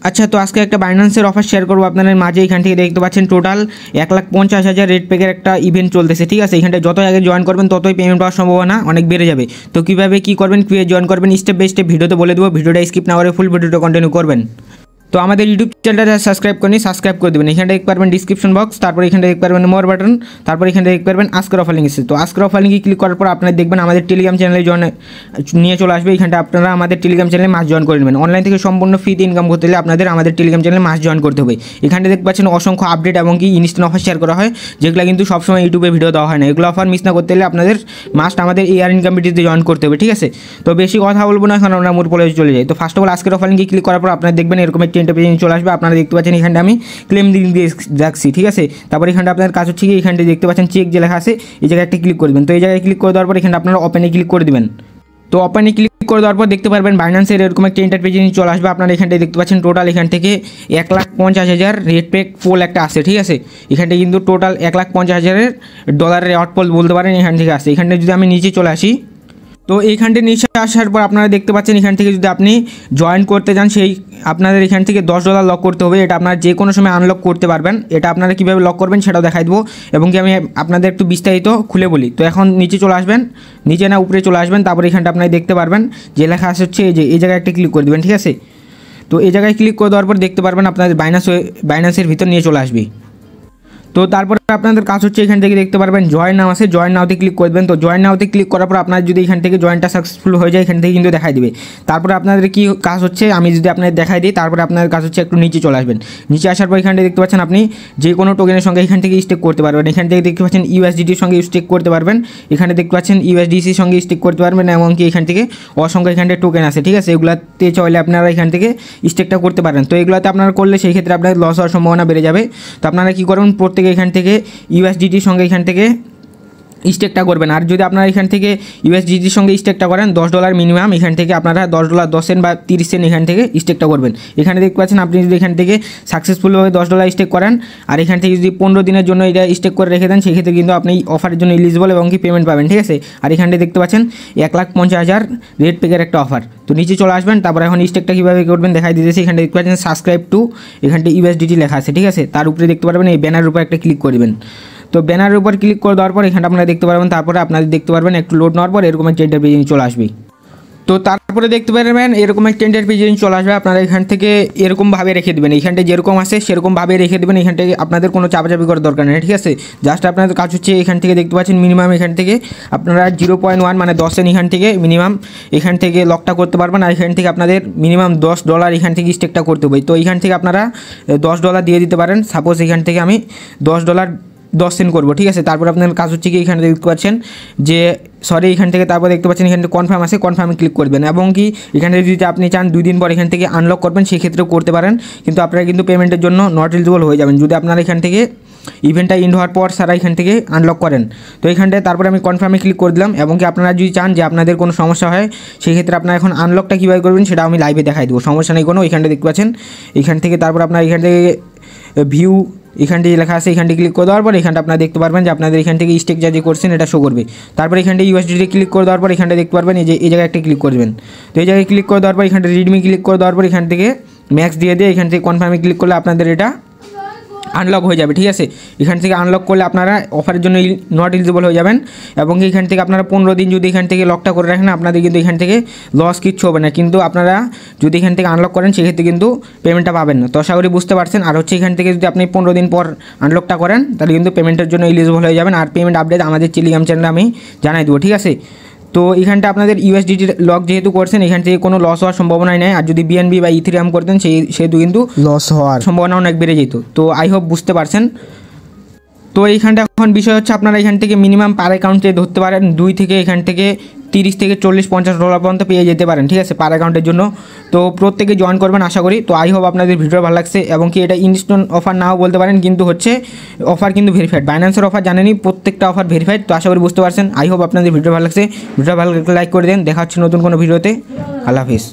আচ্ছা, তো আজকে একটা বাইন্যান্সের অফার শেয়ার করবো আপনাদের মাঝে। এখান থেকে দেখতে পাচ্ছেন টোটাল 1,50,000 রেড প্যাকের একটা ইভেন্ট চলতেছে, ঠিক আছে। এখানটা যতই আগে জয়েন করবেন ততই পেমেন্ট পাওয়ার সম্ভাবনা অনেক বেড়ে যাবে। তো কীভাবে কী করবেন, কীভাবে জয়েন করবেন স্টেপ বাই স্টেপ ভিডিওতে বলে দেবো। ভিডিওটা স্কিপ না করে ফুল ভিডিওটা কন্টিনিউ করবেন। তো আমাদের ইউটিউব চ্যানেলটা সাবস্ক্রাইব করেনি, সাবস্ক্রাইব করে দেবেন। এখানে দেখতে পারবেন ডিসক্রিপশন বক্স, তারপর এখানে দেখতে পারবেন মোর বাটন, তারপর এখানে দেখতে পারবেন আজকের অফার লিঙ্ক এসেছে। তো আজকের অফার লিঙ্কে ক্লিক করার পর আপনারা দেখবেন আমাদের টেলিগ্রাম চ্যানেলে জয়েন নিয়ে চলে আসবে। এখানটা আপনারা আমাদের টেলিগ্রাম চ্যানেলে মাস জয়েন করে নেবেন। অনলাইন থেকে সম্পূর্ণ ফ্রিতে ইনকাম করতে হলে আপনাদের আমাদের টেলিগ্রাম চ্যানেলে মাস জয়েন করতে হবে। এখানে দেখতে পাচ্ছেন অসংখ্য আপডেট এবং কি ইনস্ট্যান্ট অফার শেয়ার করা হয়, যেগুলো কিন্তু সবসময় ইউটিউবে ভিডিও দেওয়া হয় না। এগুলো অফার মিস না করতে হলে আপনাদের মাস্ট আমাদের এআর ইনকাম ভিডিওতে জয়েন করতে হবে, ঠিক আছে। তো বেশি কথা বলবো না, এখন আমরা মূল পলে চলে যাই। তো ফার্স্ট অফ অল আজকের অফার লিঙ্কে ক্লিক করার পর আপনারা দেখবেন এরকম একটি ইন্টারফেস চলে আসবে। আপনারা দেখতে পাচ্ছেন এখানটা আমি ক্লেম দিয়ে রাখছি, ঠিক আছে। তারপর এখানটা আপনার কাজ হচ্ছে কি, এখানটা দেখতে পাচ্ছেন চেক যে লেখা আছে, এই জায়গায় একটা ক্লিক করবেন। তো এই জায়গায় ক্লিক করে দেওয়ার পর এখানটা আপনারা ওপেনে ক্লিক করে দেবেন। তো ওপেনে ক্লিক করে দেওয়ার পর দেখতে পারবেন বাইন্যান্সের এরকম একটা ইন্টারফেস চলে আসবে। আপনারা এখানটায় দেখতে পাচ্ছেন টোটাল এখান থেকে 1,50,000 রেড প্যাক পোল একটা আসে, ঠিক আছে। এখানটা কিন্তু টোটাল 1,50,000 ডলারের রেওয়ার্ড পোল বলতে পারেন এখান থেকে আসে। এখানটা যদি আমি নিচে চলে আসি, তো এইখানটা নিচে আসার পর আপনারা দেখতে পাচ্ছেন এখান থেকে যদি আপনি জয়েন করতে চান, সেই আপনাদের এখান থেকে $10 লক করতে হবে। এটা আপনারা যে কোনো সময় আনলক করতে পারবেন। এটা আপনারা কীভাবে লক করবেন সেটাও দেখাই দেবো, এবং কি আমি আপনাদের একটু বিস্তারিত খুলে বলি। তো এখন নিচে চলে আসবেন, নিচে না উপরে চলে আসবেন। তারপর এখানটা আপনারা দেখতে পারবেন যে লেখা আসে হচ্ছে এই জায়গায় একটা ক্লিক করে দেবেন, ঠিক আছে। তো এই জায়গায় ক্লিক করে দেওয়ার পর দেখতে পারবেন আপনাদের বাইন্যান্সের ভিতর নিয়ে চলে আসবে। তো তারপরে আপনাদের কাজ হচ্ছে এখান থেকে দেখতে পারবেন জয়েন নাও আছে, জয়েন নাওতে ক্লিক করবেন। তো জয়েন নাওতে ক্লিক করার পর আপনার যদি এখান থেকে জয়েনটা সাকসেসফুল হয়ে যায়, এখান থেকে কিন্তু দেখাই দেবে। তারপরে আপনাদের কি কাজ হচ্ছে আমি যদি আপনাদের দেখাই দিই, তারপরে আপনাদের কাজ হচ্ছে একটু নিচে চলে আসবেন। নিচে আসার পর এখান থেকে দেখতে পাচ্ছেন আপনি যে কোনো টোকেনের সঙ্গে এখান থেকে স্টেক করতে পারবেন। এখান থেকে দেখতে পাচ্ছেন ইউএসডিটির সঙ্গে স্টেক করতে পারবেন। এখানে দেখতে পাচ্ছেন ইউএসডিসির সঙ্গে স্টেক করতে পারবেন, এবং কি এখান থেকে অসংখ্য এখান থেকে টোকেন আছে, ঠিক আছে। এগুলোতে চাইলে আপনারা এখান থেকে স্টেকটা করতে পারেন। তো এগুলোতে আপনারা করলে সেই ক্ষেত্রে আপনাদের লস হওয়ার সম্ভাবনা বেড়ে যাবে। তো আপনারা কী করবেন, প্রত্যেকে এখান থেকে ইউএসডিটির সঙ্গে এখান থেকে স্টেকটা করবেন। আর যদি আপনারা এখান থেকে ইউএসডিটির সঙ্গে স্টেকটা করেন $10 মিনিমাম, এখান থেকে আপনারা $10, 10 সেন্ট বা 30 সেন্ট এখান থেকে স্টেকটা করবেন। এখানে দেখতে পাচ্ছেন আপনি যদি এখান থেকে সাকসেসফুলভাবে $10 স্টেক করেন, আর এখান থেকে যদি 15 দিনের জন্য এটা স্টেক করে রেখে দেন, সেক্ষেত্রে কিন্তু আপনি অফারের জন্য এলিজিবল এবং কি পেমেন্ট পাবেন, ঠিক আছে। আর এখানটা দেখতে পাচ্ছেন 1,50,000 রেড প্যাকের একটা অফার। তো নিচে চলে আসবেন। তারপর এখন স্টেকটা কীভাবে করবেন দেখাই দিতেছি। এখানটা দেখতে পাচ্ছেন সাবস্ক্রাইব টু, এখানটা ইউএসডিটি লেখা আছে, ঠিক আছে। তার উপরে দেখতে পারবেন এই ব্যানারের উপর একটা ক্লিক করবেন। তো ব্যানারের উপর ক্লিক করে দেওয়ার পর এখানটা আপনারা দেখতে পারবেন। তারপরে আপনারা দেখতে পারবেন একটু লোড নেওয়ার পর এরকম একটা ইন্টারফেস চলে আসবে। তো তারপরে দেখতে পারবেন এরকম একটা ইন্টারফেস চলে আসবে। আপনারা এখান থেকে এরকমভাবে রেখে দেবেন, এখানটা যেরকম আসে সেরকমভাবে রেখে দেবেন। এখান থেকে আপনাদের কোনো চাপাচাপি করার দরকার নেই, ঠিক আছে। জাস্ট আপনাদের কাজ হচ্ছে এখান থেকে দেখতে পাচ্ছেন মিনিমাম এখান থেকে আপনারা 0.1 মানে 10 সেন্ট এখান থেকে মিনিমাম এখান থেকে লকটা করতে পারবেন। আর এখান থেকে আপনাদের মিনিমাম $10 এখান থেকে স্টেকটা করতে হবে। তো এখান থেকে আপনারা $10 দিয়ে দিতে পারেন। সাপোজ এখান থেকে আমি $10 10 সেন্ট করবো, ঠিক আছে। তারপর আপনার কাজ হচ্ছে কি এখানে দেখতে পাচ্ছেন যে এখান থেকে তারপর দেখতে পাচ্ছেন এখানে কনফার্ম আছে, কনফার্মে ক্লিক করবেন। এবং কি এখানে যদি আপনি চান 2 দিন পর এখান থেকে আনলক করবেন, সেক্ষেত্রেও করতে পারেন। কিন্তু আপনারা কিন্তু পেমেন্টের জন্য নট এলিজিবল হয়ে যাবেন যদি আপনারা এখান থেকে ইভেন্টটা ইন্ড হওয়ার পর সারা এখান থেকে আনলক করেন। তো এখানটায় তারপরে আমি কনফার্মে ক্লিক করে দিলাম। এবং কি আপনারা যদি চান যে আপনাদের কোনো সমস্যা হয়, সেক্ষেত্রে আপনারা এখন আনলকটা কীভাবে করবেন সেটা আমি লাইভে দেখাই দেবো, সমস্যা নেই কোনো। এখানটা দেখতে পাচ্ছেন এখান থেকে তারপর আপনার এখান থেকে ভিউ এখানটি লেখা আছে, এখানটি ক্লিক করে দেওয়ার পর এখানটা আপনারা দেখতে পারবেন যে আপনাদের এখান থেকে স্টেক যা যে করছেন এটা শো করবে। তারপর এখানটা ইউএসডিটি ক্লিক করে দেওয়ার পর এখানটা দেখতে পারবেন এই জায়গায় একটা ক্লিক করবেন। তো এই জায়গায় ক্লিক করে দেওয়ার পর এখানটা রিডমি ক্লিক করে দেওয়ার পর এখান থেকে ম্যাক্স দিয়ে এখান থেকে কনফার্মে ক্লিক করলে আপনাদের এটা আনলক হয়ে যাবে, ঠিক আছে। এখান থেকে আনলক করলে আপনারা অফারের জন্য নট এলিজিবল হয়ে যাবেন। এবং এখান থেকে আপনারা 15 দিন যদি এখান থেকে লকটা করে রাখেন, আপনাদের কিন্তু এখান থেকে লস কিচ্ছু হবে না। কিন্তু আপনারা যদি এখান থেকে আনলক করেন, সেক্ষেত্রে কিন্তু পেমেন্টটা পাবেন না। তো আশা করি বুঝতে পারছেন। আর হচ্ছে এখান থেকে যদি আপনি 15 দিন পর আনলকটা করেন, তাহলে কিন্তু পেমেন্টের জন্য এলিজিবল হয়ে যাবেন। আর পেমেন্ট আপডেট আমাদের টেলিগ্রাম চ্যানেলে আমি জানাই দেবো, ঠিক আছে। তো এখানটা আপনাদের ইউএসডিটি লক যেহেতু করছেন, এখান থেকে কোনো লস হওয়ার সম্ভাবনাই নেই। আর যদি বিএনবি বা ইথেরিয়াম করতেন, সেহেতু কিন্তু লস হওয়ার সম্ভাবনা অনেক বেড়ে যেত। তো আই হোপ বুঝতে পারছেন। তো এইখানটা এখন বিষয় হচ্ছে আপনারা এখান থেকে মিনিমাম পার অ্যাকাউন্টে ধরতে পারেন 2 থেকে এখান থেকে 30 থেকে 40 $50 পর্যন্ত পেয়ে যেতে পারেন, ঠিক আছে, পার অ্যাকাউন্টের জন্য। তো প্রত্যেকে জয়েন করবেন আশা করি। তো আই হোপ আপনাদের ভিডিও ভালো লাগছে। এবং কি এটা ইনস্ট্যান্ট অফার নাও বলতে পারেন, কিন্তু হচ্ছে অফার কিন্তু ভেরিফাইড। বাইন্যান্সের অফার জানেনই, প্রত্যেকটা অফার ভেরিফাইড। তো আশা করি বুঝতে পারছেন। আই হোপ আপনাদের ভিডিও ভালো লাগছে। ভিডিও ভালো লাগলে লাইক করে দেন। দেখা হচ্ছে নতুন কোনো ভিডিওতে। আল্লাহ হাফিজ।